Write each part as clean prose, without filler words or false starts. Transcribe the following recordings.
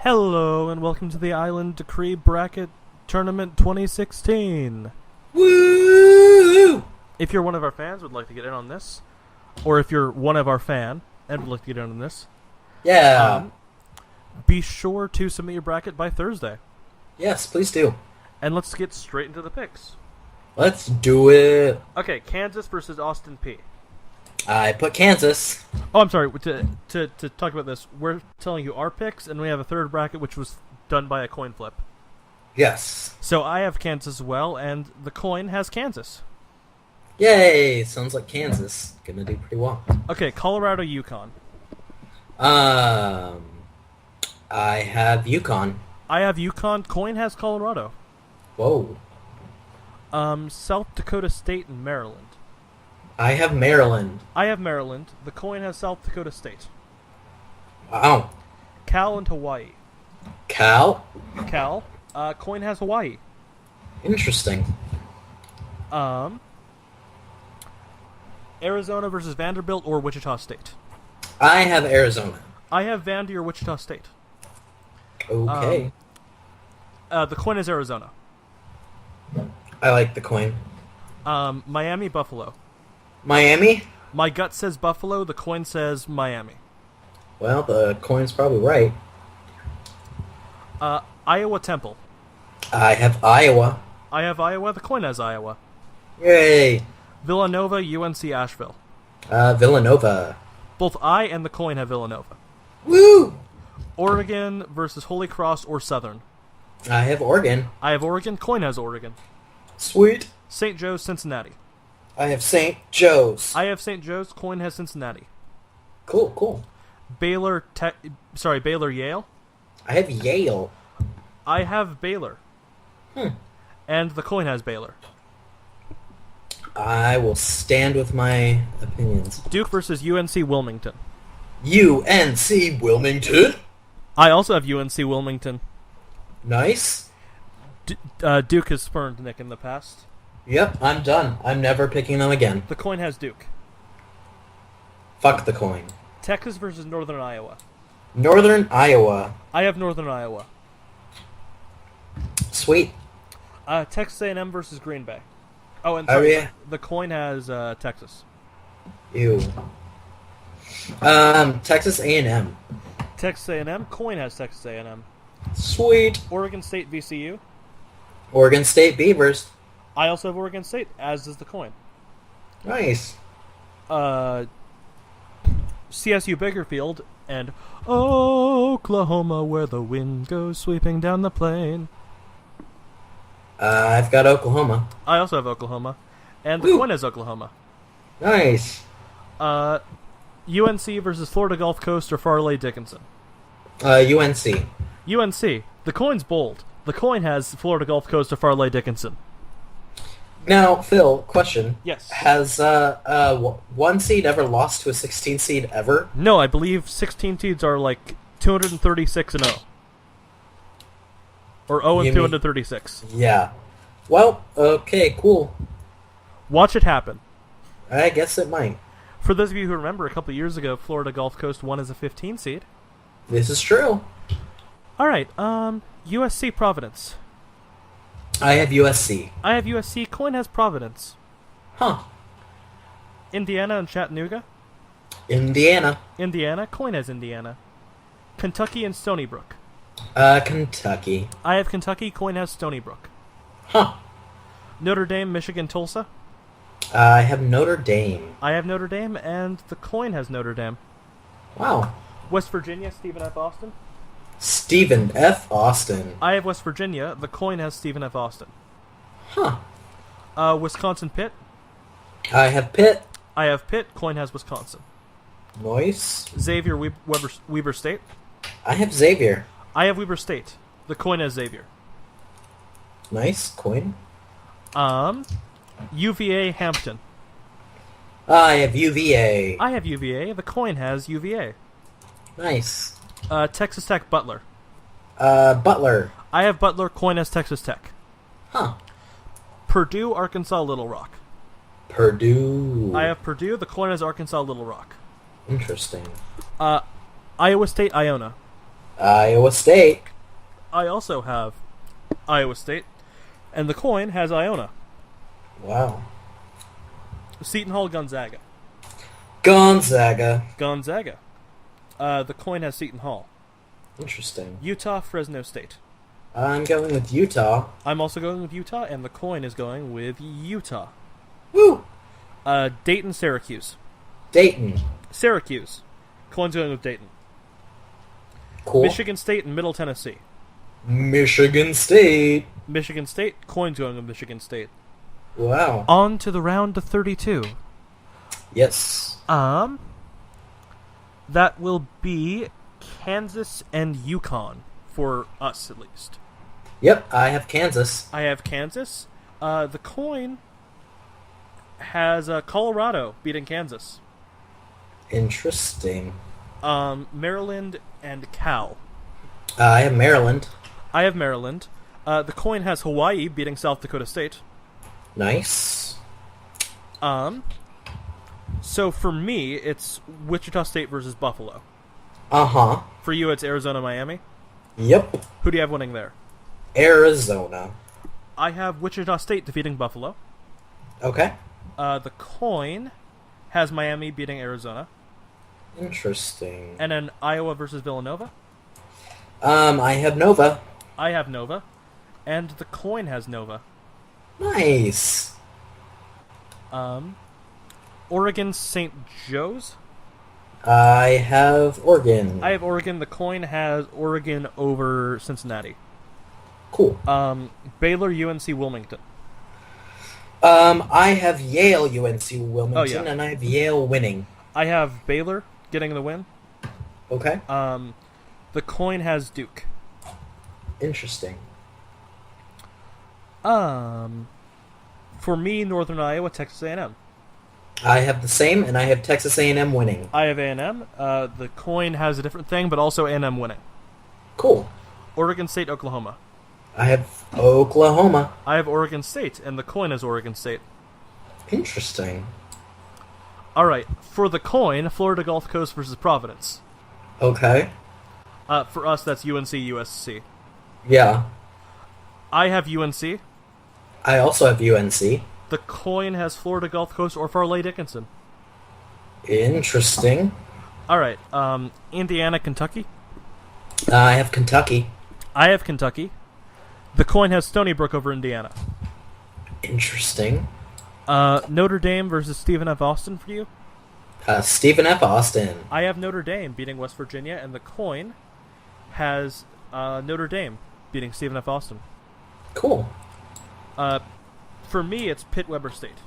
Hello and welcome to the Island Decree Bracket Tournament 2016. Woo! If you're one of our fans would like to get in on this, or if you're one of our fan and would like to get in on this, Yeah. be sure to submit your bracket by Thursday. Yes, please do. And let's get straight into the picks. Let's do it. Okay, Kansas versus Austin P. I put Kansas. Oh, I'm sorry. To talk about this, we're telling you our picks, and we have a third bracket which was done by a coin flip. Yes. So I have Kansas as well, and the coin has Kansas. Yay! Sounds like Kansas. Gonna do pretty well. Okay, Colorado, UConn. I have UConn. I have UConn. Coin has Colorado. Whoa. South Dakota State and Maryland. I have Maryland. I have Maryland. The coin has South Dakota State. Wow. Cal and Hawaii. Cal? Cal. Coin has Hawaii. Interesting. Arizona versus Vanderbilt or Wichita State. I have Arizona. I have Vandy or Wichita State. Okay. The coin is Arizona. I like the coin. Miami, Buffalo. Miami? My gut says Buffalo. The coin says Miami. Well, the coin's probably right. Iowa, Temple. I have Iowa. I have Iowa. The coin has Iowa. Yay! Villanova, UNC, Asheville. Villanova. Both I and the coin have Villanova. Woo! Oregon versus Holy Cross or Southern. I have Oregon. I have Oregon. Coin has Oregon. Sweet. St. Joe's, Cincinnati. I have St. Joe's. I have St. Joe's. Coin has Cincinnati. Cool. Baylor, Yale. I have Yale. I have Baylor. And the coin has Baylor. I will stand with my opinions. Duke versus UNC Wilmington. UNC Wilmington. I also have UNC Wilmington. Nice. Duke has spurned Nick in the past. Yep, I'm done. I'm never picking them again. The coin has Duke. Fuck the coin. Texas versus Northern Iowa. Northern Iowa. I have Northern Iowa. Sweet. Texas A&M versus Green Bay. Oh, and Oh, sorry, yeah. the coin has Texas. Ew. Texas A&M. Texas A&M. Coin has Texas A&M. Sweet. Oregon State VCU. Oregon State Beavers. I also have Oregon State, as does the coin. Nice. CSU Bakerfield and Oklahoma, where the wind goes sweeping down the plain. I've got Oklahoma. I also have Oklahoma, and the Woo. coin has Oklahoma. Nice. UNC versus Florida Gulf Coast or Farley Dickinson. UNC. UNC. The coin's bold. The coin has Florida Gulf Coast or Farley Dickinson. Now, Phil, question. Yes. Has one seed ever lost to a 16 seed ever? No, I believe 16 seeds are like 236 and 0. Or 0 and You mean- 236. Yeah. Well, okay, cool. Watch it happen. I guess it might. For those of you who remember, a couple of years ago, Florida Gulf Coast won as a 15 seed. This is true. Alright, USC Providence. I have USC. I have USC. Coin has Providence. Huh. Indiana and Chattanooga. Indiana. Indiana. Coin has Indiana. Kentucky and Stony Brook. Kentucky. I have Kentucky. Coin has Stony Brook. Huh. Notre Dame, Michigan, Tulsa. I have Notre Dame. I have Notre Dame, and the coin has Notre Dame. Wow. West Virginia, Stephen F. Austin. Stephen F. Austin. I have West Virginia. The coin has Stephen F. Austin. Huh. Wisconsin, Pitt. I have Pitt. I have Pitt. Coin has Wisconsin. Nice. Xavier, Weber State. I have Xavier. I have Weber State. The coin has Xavier. Nice. Coin. UVA, Hampton. I have UVA. I have UVA. The coin has UVA. Nice. Texas Tech, Butler. Butler. I have Butler. Coin has Texas Tech. Huh. Purdue, Arkansas, Little Rock. Purdue. I have Purdue. The coin has Arkansas, Little Rock. Interesting. Iowa State, Iona. Iowa State. I also have Iowa State, and the coin has Iona. Wow. Seton Hall, Gonzaga. Gonzaga. Gonzaga. The coin has Seton Hall. Interesting. Utah, Fresno State. I'm going with Utah. I'm also going with Utah, and the coin is going with Utah. Woo! Dayton, Syracuse. Dayton. Syracuse. Coin's going with Dayton. Cool. Michigan State and Middle Tennessee. Michigan State. Michigan State. Coin's going with Michigan State. Wow. On to the round of 32. Yes. That will be Kansas and UConn, for us at least. Yep, I have Kansas. I have Kansas. The coin has Colorado beating Kansas. Interesting. Maryland and Cal. I have Maryland. I have Maryland. The coin has Hawaii beating South Dakota State. Nice. So for me, it's Wichita State versus Buffalo. Uh-huh. For you, it's Arizona, Miami. Yep. Who do you have winning there? Arizona. I have Wichita State defeating Buffalo. Okay. The coin has Miami beating Arizona. Interesting. And then Iowa versus Villanova. I have Nova. I have Nova. And the coin has Nova. Nice. Oregon St. Joe's. I have Oregon. I have Oregon. The coin has Oregon over Cincinnati. Cool. Baylor UNC Wilmington. I have Yale UNC Wilmington, Oh, yeah. and I have Yale winning. I have Baylor getting the win. Okay. The coin has Duke. Interesting. For me, Northern Iowa, Texas A&M. I have the same, and I have Texas A&M winning. I have A&M. The coin has a different thing, but also A&M winning. Cool. Oregon State, Oklahoma. I have Oklahoma. I have Oregon State, and the coin is Oregon State. Interesting. All right, for the coin, Florida Gulf Coast versus Providence. Okay. For us, that's UNC USC. Yeah. I have UNC. I also have UNC. The coin has Florida Gulf Coast or Farley Dickinson. Interesting. All right, Indiana, Kentucky. I have Kentucky. I have Kentucky. The coin has Stony Brook over Indiana. Interesting. Notre Dame versus Stephen F. Austin for you. Stephen F. Austin. I have Notre Dame beating West Virginia, and the coin has Notre Dame beating Stephen F. Austin. Cool. For me, it's Pitt Weber State.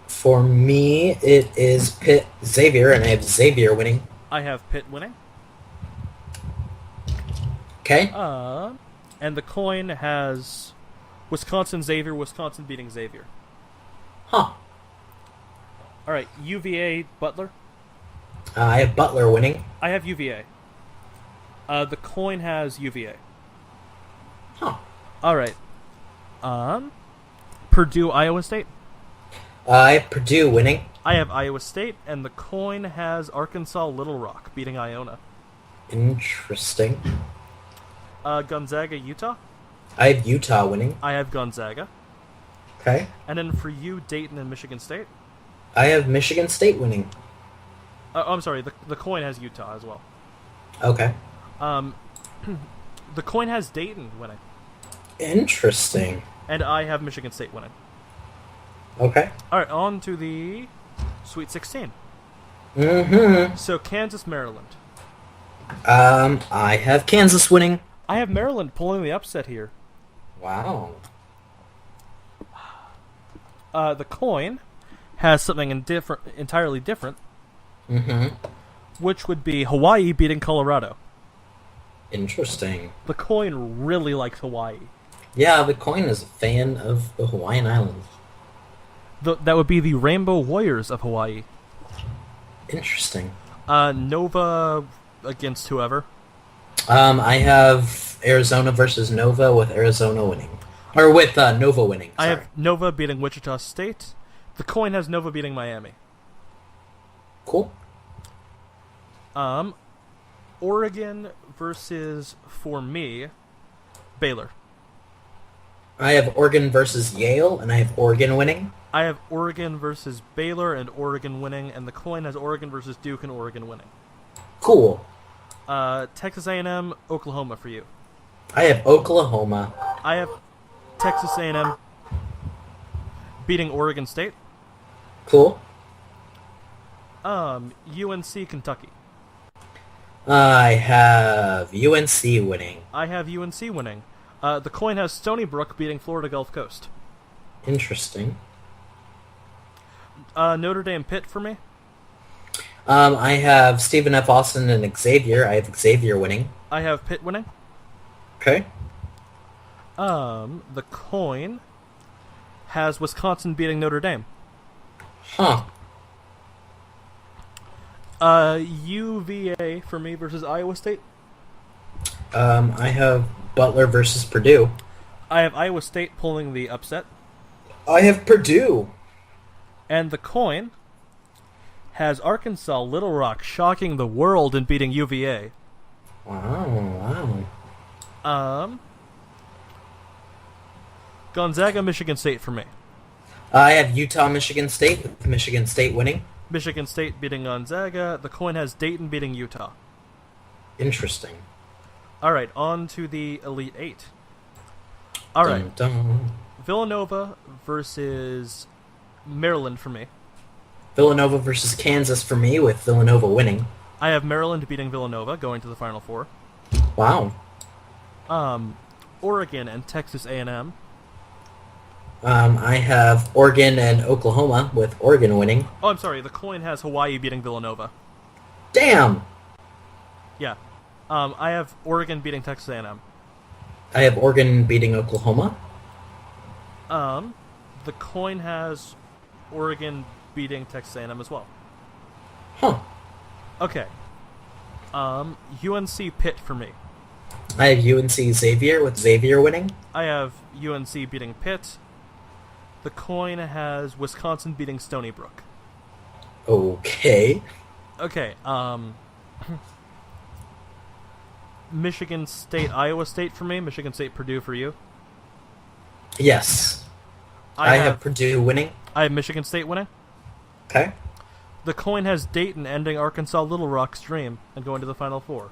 For me, it is Pitt Xavier, and I have Xavier winning. I have Pitt winning. Okay. And the coin has Wisconsin Xavier, Wisconsin beating Xavier. Huh. All right, UVA Butler. I have Butler winning. I have UVA. The coin has UVA. Huh. All right. Purdue Iowa State. I have Purdue winning. I have Iowa State, and the coin has Arkansas Little Rock beating Iona. Interesting. Gonzaga Utah. I have Utah winning. I have Gonzaga. Okay. And then for you, Dayton and Michigan State. I have Michigan State winning. I'm sorry, the coin has Utah as well. Okay. The coin has Dayton winning. Interesting. And I have Michigan State winning. Okay. Alright, on to the Sweet 16. Mm-hmm. So, Kansas, Maryland. I have Kansas winning. I have Maryland pulling the upset here. Wow. The coin has something entirely different. Mm-hmm. Which would be Hawaii beating Colorado. Interesting. The coin really likes Hawaii. Yeah, the coin is a fan of the Hawaiian Islands. That would be the Rainbow Warriors of Hawaii. Interesting. Nova against whoever. I have Arizona versus Nova with Arizona winning. Or with Nova winning. I Sorry. have Nova beating Wichita State. The coin has Nova beating Miami. Cool. Oregon versus, for me, Baylor. I have Oregon versus Yale, and I have Oregon winning. I have Oregon versus Baylor and Oregon winning, and the coin has Oregon versus Duke and Oregon winning. Cool. Texas A&M, Oklahoma for you. I have Oklahoma. I have Texas A&M beating Oregon State. Cool. UNC, Kentucky. I have UNC winning. I have UNC winning. The coin has Stony Brook beating Florida Gulf Coast. Interesting. Notre Dame, Pitt for me. I have Stephen F. Austin and Xavier. I have Xavier winning. I have Pitt winning. Okay. The coin has Wisconsin beating Notre Dame. Huh. UVA for me versus Iowa State. I have Butler versus Purdue. I have Iowa State pulling the upset. I have Purdue. And the coin has Arkansas Little Rock shocking the world and beating UVA. Wow. Gonzaga, Michigan State for me. I have Utah, Michigan State, with Michigan State winning. Michigan State beating Gonzaga. The coin has Dayton beating Utah. Interesting. All right, on to the Elite Eight. All right, Dun, dun. Villanova versus Maryland for me. Villanova versus Kansas for me, with Villanova winning. I have Maryland beating Villanova, going to the Final Four. Wow. Oregon and Texas A&M. I have Oregon and Oklahoma, with Oregon winning. Oh, I'm sorry. The coin has Hawaii beating Villanova. Damn! Yeah. I have Oregon beating Texas A&M. I have Oregon beating Oklahoma. The coin has Oregon beating Texas A&M as well. Huh. Okay. UNC Pitt for me. I have UNC Xavier, with Xavier winning. I have UNC beating Pitt. The coin has Wisconsin beating Stony Brook. Okay. Okay, Michigan State, Iowa State for me. Michigan State, Purdue for you. Yes. I have Purdue winning. I have Michigan State winning. Okay. The coin has Dayton ending Arkansas Little Rock's dream and going to the Final Four.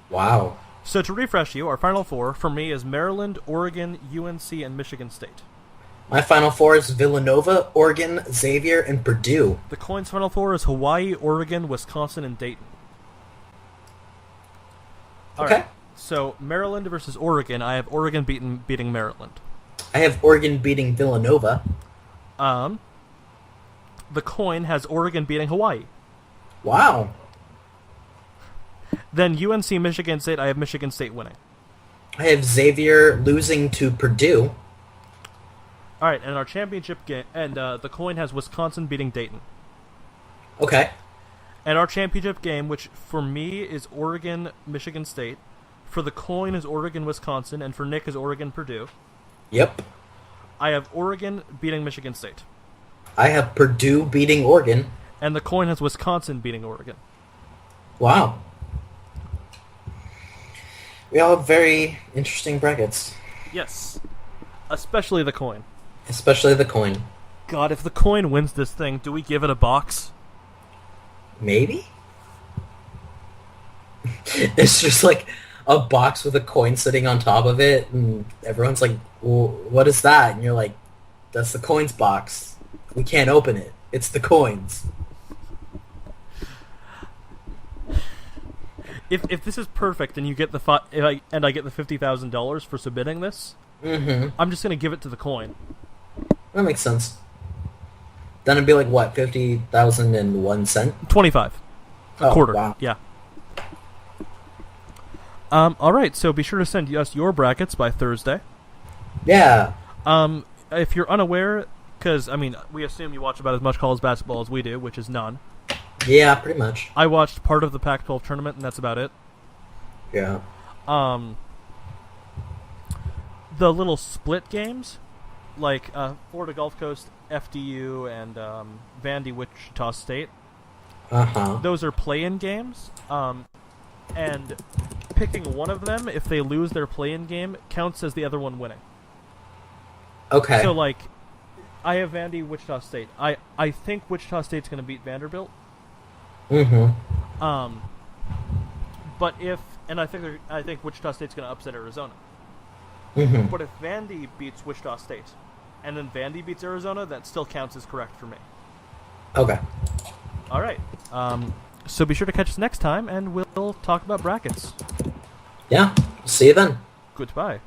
Wow. So to refresh you, our Final Four for me is Maryland, Oregon, UNC, and Michigan State. My Final Four is Villanova, Oregon, Xavier, and Purdue. The coin's Final Four is Hawaii, Oregon, Wisconsin, and Dayton. All Okay. right. So Maryland versus Oregon. I have Oregon beating Maryland. I have Oregon beating Villanova. The coin has Oregon beating Hawaii. Wow. Then UNC, Michigan State. I have Michigan State winning. I have Xavier losing to Purdue. All right, and our championship game, and the coin has Wisconsin beating Dayton. Okay. And our championship game, which for me is Oregon, Michigan State, for the coin is Oregon, Wisconsin, and for Nick is Oregon, Purdue. Yep. I have Oregon beating Michigan State. I have Purdue beating Oregon. And the coin has Wisconsin beating Oregon. Wow. We all have very interesting brackets. Yes. Especially the coin. Especially the coin. God, if the coin wins this thing, do we give it a box? Maybe? It's just like a box with a coin sitting on top of it, and everyone's like, well, what is that? And you're like, that's the coins box. We can't open it. It's the coins. If this is perfect and you get the I get the $50,000 for submitting this, I'm just gonna give it to the coin. That makes sense. Then it'd be like what, 50,001 cent? 25. A quarter. Wow. Yeah. All right. So be sure to send us your brackets by Thursday. Yeah. If you're unaware, because I mean, we assume you watch about as much college basketball as we do, which is none. Yeah, pretty much. I watched part of the Pac-12 tournament, and that's about it. Yeah. The little split games, like Florida Gulf Coast, FDU, and Vandy Wichita State. Uh-huh. Those are play-in games. and picking one of them, if they lose their play-in game, counts as the other one winning. Okay. So, like, I have Vandy, Wichita State. I think Wichita State's going to beat Vanderbilt. Mm-hmm. But if, and I think Wichita State's going to upset Arizona. Mm-hmm. But if Vandy beats Wichita State, and then Vandy beats Arizona, that still counts as correct for me. Okay. All right. So be sure to catch us next time, and we'll talk about brackets. Yeah. See you then. Goodbye.